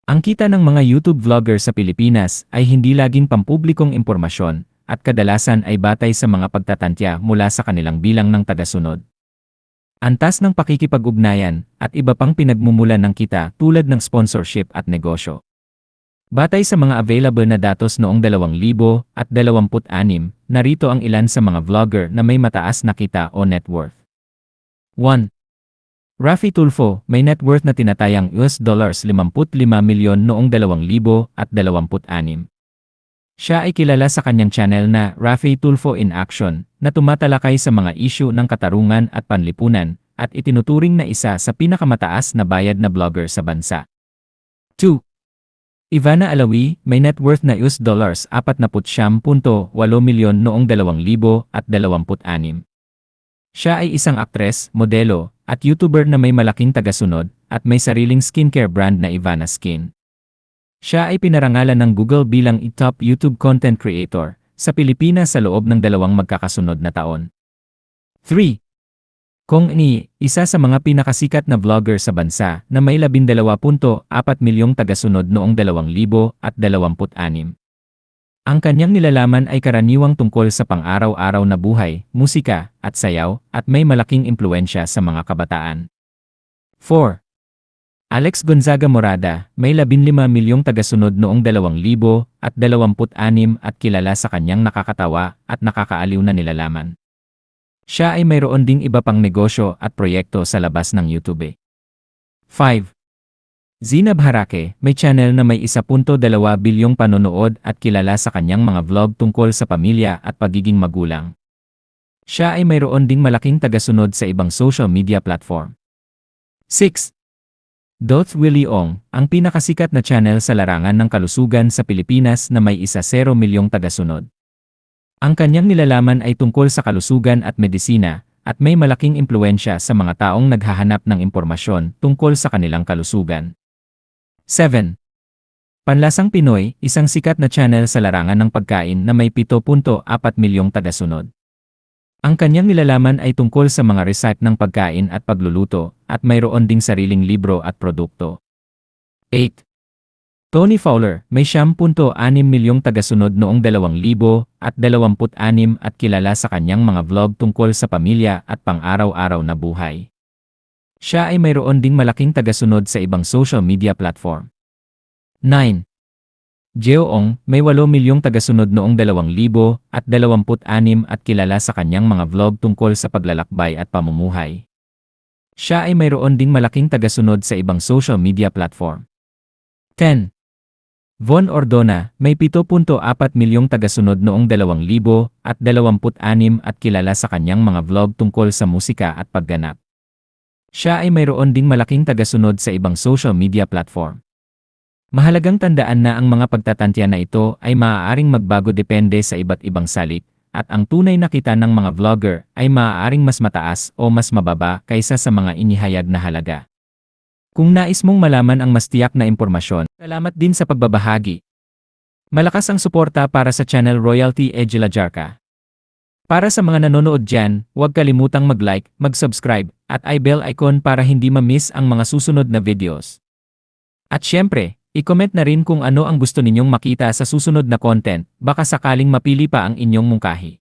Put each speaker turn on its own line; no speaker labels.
Ang kita ng mga YouTube vlogger sa Pilipinas ay hindi laging pampublikong impormasyon at kadalasan ay batay sa mga pagtatantya mula sa kanilang bilang ng tagasunod. Antas ng pakikipag-ugnayan at iba pang pinagmumulan ng kita tulad ng sponsorship at negosyo. Batay sa mga available na datos noong 2026, narito ang ilan sa mga vlogger na may mataas na kita o net worth. 1. Raffy Tulfo, may net worth na tinatayang $55 milyon noong 2026. Siya ay kilala sa kanyang channel na Raffy Tulfo in Action, na tumatalakay sa mga isyu ng katarungan at panlipunan, at itinuturing na isa sa pinakamataas na bayad na vlogger sa bansa. 2. Ivana Alawi, may net worth na $49.8 milyon noong 2026. Siya ay isang aktres, modelo, at YouTuber na may malaking tagasunod, at may sariling skincare brand na Ivana Skin. Siya ay pinarangalan ng Google bilang top YouTube content creator sa Pilipinas sa loob ng 2 magkakasunod na taon. 3. Kong Ni, isa sa mga pinakasikat na vlogger sa bansa na may 12.4 milyong tagasunod noong 2026. Ang kanyang nilalaman ay karaniwang tungkol sa pang-araw-araw na buhay, musika, at sayaw, at may malaking impluensya sa mga kabataan. 4. Alex Gonzaga Morada, may 15 milyong tagasunod noong 2026 at kilala sa kanyang nakakatawa at nakakaaliw na nilalaman. Siya ay mayroon ding iba pang negosyo at proyekto sa labas ng YouTube. 5. Zinab Harake, may channel na may 1.2 bilyong panonood at kilala sa kanyang mga vlog tungkol sa pamilya at pagiging magulang. Siya ay mayroon ding malaking tagasunod sa ibang social media platform. 6. Doth Willie Ong, ang pinakasikat na channel sa larangan ng kalusugan sa Pilipinas na may 10 milyong tagasunod. Ang kanyang nilalaman ay tungkol sa kalusugan at medisina, at may malaking impluensya sa mga taong naghahanap ng impormasyon tungkol sa kanilang kalusugan. 7. Panlasang Pinoy, isang sikat na channel sa larangan ng pagkain na may 7.4 milyong tagasunod. Ang kanyang nilalaman ay tungkol sa mga recipe ng pagkain at pagluluto, at mayroon ding sariling libro at produkto. 8. Tony Fowler, may 10.6 milyong tagasunod noong 2026 at kilala sa kanyang mga vlog tungkol sa pamilya at pang-araw-araw na buhay. Siya ay mayroon ding malaking tagasunod sa ibang social media platform. 9. Jeo Ong, may 8 milyong tagasunod noong 2026 at kilala sa kanyang mga vlog tungkol sa paglalakbay at pamumuhay. Siya ay mayroon ding malaking tagasunod sa ibang social media platform. 10. Von Ordona, may 7.4 milyong tagasunod noong 2026 at kilala sa kanyang mga vlog tungkol sa musika at pagganap. Siya ay mayroon ding malaking tagasunod sa ibang social media platform. Mahalagang tandaan na ang mga pagtatantya na ito ay maaaring magbago depende sa iba't ibang salik, at ang tunay na kita ng mga vlogger ay maaaring mas mataas o mas mababa kaysa sa mga inihayag na halaga. Kung nais mong malaman ang mas tiyak na impormasyon, salamat din sa pagbabahagi. Malakas ang suporta para sa channel Royalty Edgila Jarka. Para sa mga nanonood dyan, huwag kalimutang mag-like, mag-subscribe, at i-bell icon para hindi ma-miss ang mga susunod na videos. At syempre, i-comment na rin kung ano ang gusto ninyong makita sa susunod na content, baka sakaling mapili pa ang inyong mungkahi.